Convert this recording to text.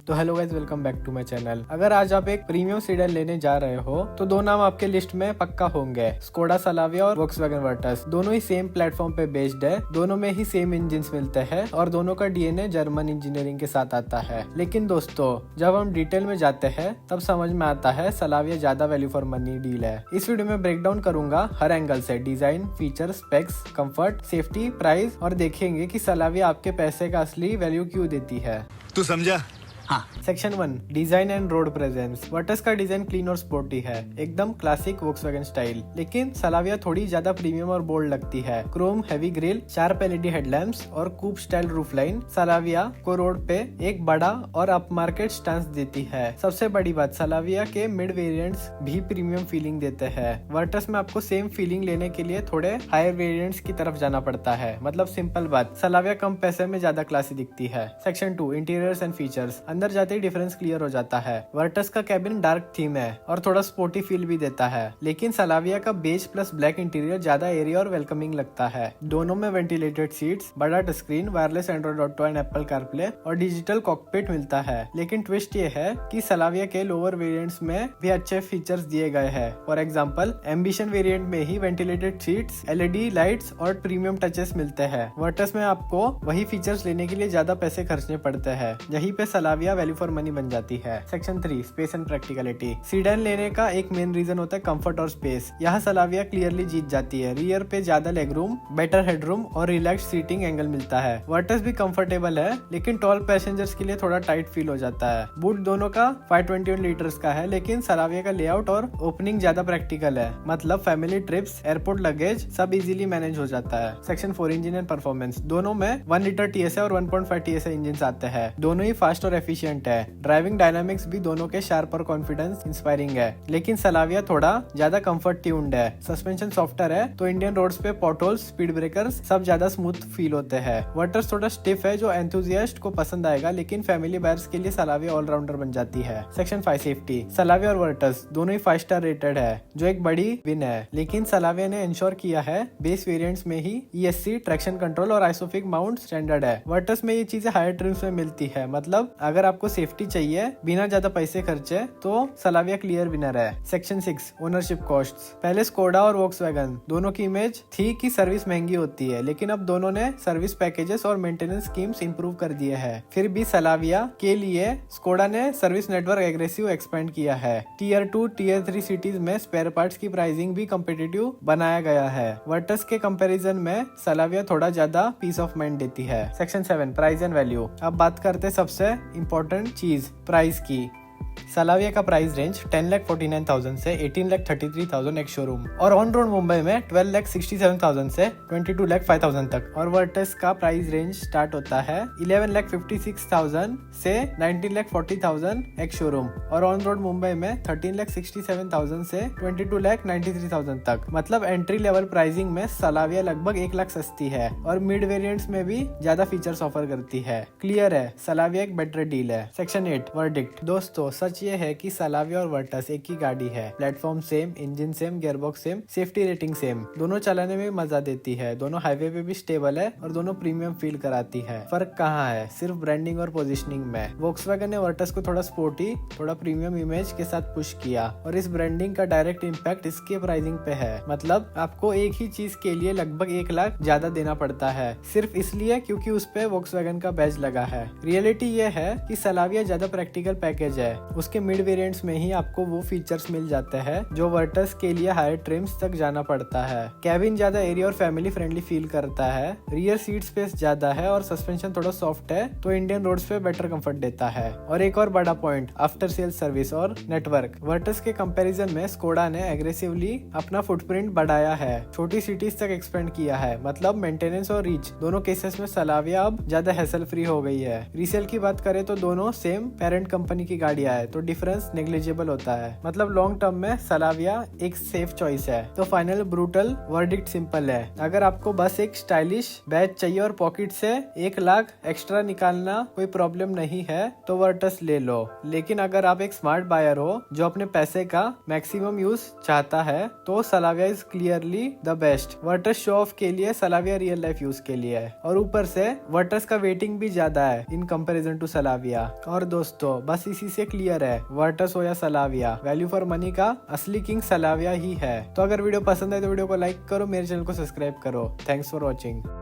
तो hello guys, welcome back to my channel. अगर आज आप एक प्रीमियम सीडन लेने जा रहे हो तो दो नाम आपके लिस्ट में पक्का होंगे, स्कोडा सलाविया और वोक्सवैगन वर्टस। दोनों ही सेम प्लेटफॉर्म पे बेस्ड है, दोनों में ही सेम इंजिन मिलते हैं और दोनों का डीएनए जर्मन इंजीनियरिंग के साथ आता है। लेकिन दोस्तों, जब हम डिटेल में जाते हैं तब समझ में आता है सलाविया ज्यादा वैल्यू फॉर मनी डील है। इस वीडियो में ब्रेक डाउन करूंगा हर एंगल से, design, feature, specs, comfort, safety, price, और देखेंगे कि सलाविया आपके पैसे का असली वैल्यू क्यों देती है। तू समझा? हाँ। Section 1, design and road presence. Virtus का डिजाइन क्लीन और स्पोर्टी है, एकदम क्लासिक वोक्सवैगन स्टाइल। लेकिन सलाविया थोड़ी ज्यादा प्रीमियम और बोल्ड लगती है। Chrome heavy grill, sharp LED headlamps और कूप स्टाइल रूफ लाइन सलाविया को रोड पे एक बड़ा और अप मार्केट स्टांस देती है। सबसे बड़ी बात, सलाविया के मिड वेरिएंट्स भी प्रीमियम फीलिंग देते हैं। वर्टस में आपको सेम फीलिंग लेने के लिए थोड़े हायर वेरिएंट्स की तरफ जाना पड़ता है। मतलब सिंपल बात, सलाविया कम पैसे में ज्यादा क्लासी दिखती है। Section 2, interiors and features. अंदर जाते ही डिफरेंस क्लियर हो जाता है। वर्टस का कैबिन डार्क थीम है और थोड़ा स्पोर्टी फील भी देता है, लेकिन सलाविया का बेज प्लस ब्लैक इंटीरियर ज्यादा एरिया और वेलकमिंग लगता है। दोनों में वेंटिलेटेड सीट्स, बड़ा touch screen, wireless Android auto and Apple CarPlay और डिजिटल कॉकपिट मिलता है। लेकिन ट्विस्ट ये है कि सलाविया के लोअर वेरिएंट्स में भी अच्छे फीचर्स दिए गए हैं। फॉर एग्जांपल, एम्बिशन वेरिएंट में ही वेंटिलेटेड सीट्स, एलईडी लाइट्स और प्रीमियम टचेस मिलते हैं। वर्टस में आपको वही फीचर्स लेने के लिए ज्यादा पैसे खर्चने पड़ते हैं। यहीं पे सलाविया वैल्यू फॉर मनी बन जाती है। Section 3, space and practicality. Sedan लेने का एक मेन रीजन होता है कंफर्ट और स्पेस। यहाँ सलाविया क्लियरली जीत जाती है। रियर पे ज्यादा लेग रूम, बेटर हेडरूम और रिलैक्स सीटिंग एंगल मिलता है। वर्टस भी कंफर्टेबल है, लेकिन टॉल पैसेंजर्स के लिए थोड़ा टाइट फील हो जाता है। बूट दोनों का 521 लीटर्स का है, लेकिन सलाविया का लेआउट और ओपनिंग ज्यादा प्रैक्टिकल है। मतलब फैमिली ट्रिप्स, एयरपोर्ट लगेज सब इजीली मैनेज हो जाता है। Section 4, engine and performance. दोनों में 1 लीटर टीएसए और 1.5 टीएसए इंजिन आते हैं। दोनों ही फास्ट और एफिशिएंट है। ड्राइविंग डायनामिक्स भी दोनों के शार्प और कॉन्फिडेंस इंस्पायरिंग है। लेकिन सलाविया थोड़ा ज्यादा कंफर्ट ट्यून्ड है। सस्पेंशन सॉफ्टर है, तो इंडियन रोड्स पे पॉटहोल्स, स्पीड ब्रेकर्स सब ज्यादा स्मूथ फील होते हैं। वर्टस थोड़ा स्टिफ है, जो एंथुजियास्ट को पसंद आएगा, लेकिन फैमिली बायर्स के लिए सलाविया ऑलराउंडर बन जाती है। Section 5, safety. सलाविया और वर्टस दोनों ही 5 स्टार रेटेड है, जो एक बड़ी विन है। लेकिन सलाविया ने इंश्योर किया है बेस वेरिएंट्स में ही ESC, ट्रैक्शन कंट्रोल और आइसोफिक माउंट स्टैंडर्ड है। वर्टस में ये चीजें हायर ट्रिम्स में मिलती है। मतलब अगर आपको सेफ्टी चाहिए बिना ज्यादा पैसे खर्चे, तो सलाविया क्लियर विनर है। Section 6, ownership costs. पहले स्कोडा और वोक्सवैगन दोनों की इमेज थी कि सर्विस महंगी होती है, लेकिन अब दोनों ने सर्विस पैकेजेस और मेंटेनेंस स्कीम्स इंप्रूव कर दिए हैं। फिर भी सलाविया के लिए स्कोडा ने सर्विस नेटवर्क एग्रेसिव एक्सपेंड किया है। टियर 2, टियर 3 सिटीज में स्पेयर पार्ट्स की प्राइसिंग भी कम्पिटिटिव बनाया गया है। वर्टस के कंपैरिजन में सलाविया थोड़ा ज्यादा पीस ऑफ माइंड देती है। Section 7, price and value. अब बात करते सबसे इम्पोर्टेंट चीज, प्राइस की। सलाविया का प्राइस रेंज 10,49,000 से 18,33,000 एक शोरूम, और ऑन रोड मुंबई में 12,67,000 से 22,05,000 तक। और वर्टस का प्राइस रेंज स्टार्ट होता है 11,56,000 से 19,40,000 एक शोरूम, और ऑन रोड मुंबई में 13,67,000 से 22,93,000 तक। मतलब एंट्री लेवल प्राइसिंग में सलाविया लगभग 1 लाख सस्ती है, और मिड वेरिएंट्स में भी ज्यादा फीचर्स ऑफर करती है। क्लियर है, सलाविया एक बेटर डील है। Section 8, verdict. दोस्तों, सच ये है कि सलाविया और वर्टस एक ही गाड़ी है। Platform same, engine same, gearbox same, safety rating same. दोनों चलाने में मजा देती है, दोनों हाईवे पे भी स्टेबल है और दोनों प्रीमियम फील कराती है। फर्क कहाँ है? सिर्फ ब्रांडिंग और पोजीशनिंग में। वोक्सवैगन ने वर्टस को थोड़ा स्पोर्टी, थोड़ा प्रीमियम इमेज के साथ पुश किया, और इस ब्रांडिंग का डायरेक्ट इम्पैक्ट इसके प्राइसिंग पे है। मतलब आपको एक ही चीज के लिए लगभग 1 लाख ज्यादा देना पड़ता है, सिर्फ इसलिए क्योंकि उस पे वोक्सवैगन का बैज लगा है। रियलिटी ये है कि सलाविया ज्यादा प्रैक्टिकल पैकेज है। उसके मिड वेरिएंट्स में ही आपको वो फीचर्स मिल जाते हैं जो वर्टस के लिए हायर ट्रिम्स तक जाना पड़ता है। कैबिन ज्यादा एरिया और फैमिली फ्रेंडली फील करता है। रियर सीट स्पेस ज्यादा है और सस्पेंशन थोड़ा सॉफ्ट है, तो इंडियन रोड्स पे बेटर कंफर्ट देता है। और एक और बड़ा पॉइंट, आफ्टर सेल्स सर्विस और नेटवर्क। वर्टस के कंपैरिजन में स्कोडा ने एग्रेसिवली अपना फुटप्रिंट बढ़ाया है, छोटी सिटीज तक एक्सपेंड किया है। मतलब मेंटेनेंस और रीच दोनों केसेस में सलाविया अब ज्यादा हैसल फ्री हो गई है। रीसेल की बात करें तो दोनों सेम पेरेंट कंपनी की गाड़ियां है, है तो डिफरेंस नेग्लिजिबल होता है। मतलब लॉन्ग टर्म में सलाविया एक सेफ चॉइस है। तो फाइनल ब्रूटल वर्डिक्ट सिंपल है, अगर आपको बस एक स्टाइलिश बैच चाहिए और पॉकेट से 1 लाख एक्स्ट्रा निकालना कोई प्रॉब्लम नहीं है तो वर्टस ले लो। लेकिन अगर आप एक स्मार्ट बायर हो जो अपने पैसे का मैक्सिमम यूज चाहता है तो Slavia is clearly the best. Virtus show off के लिए, सलाविया रियल लाइफ यूज के लिए है और ऊपर से वर्टस का वेटिंग भी ज्यादा है इन कंपैरिजन टू सलाविया। और दोस्तों बस इसी से क्लियर है, वर्टस हो या सलाविया, वैल्यू फॉर मनी का असली किंग सलाविया ही है। तो अगर वीडियो पसंद है तो वीडियो को लाइक करो, मेरे चैनल को सब्सक्राइब करो। Thanks for watching.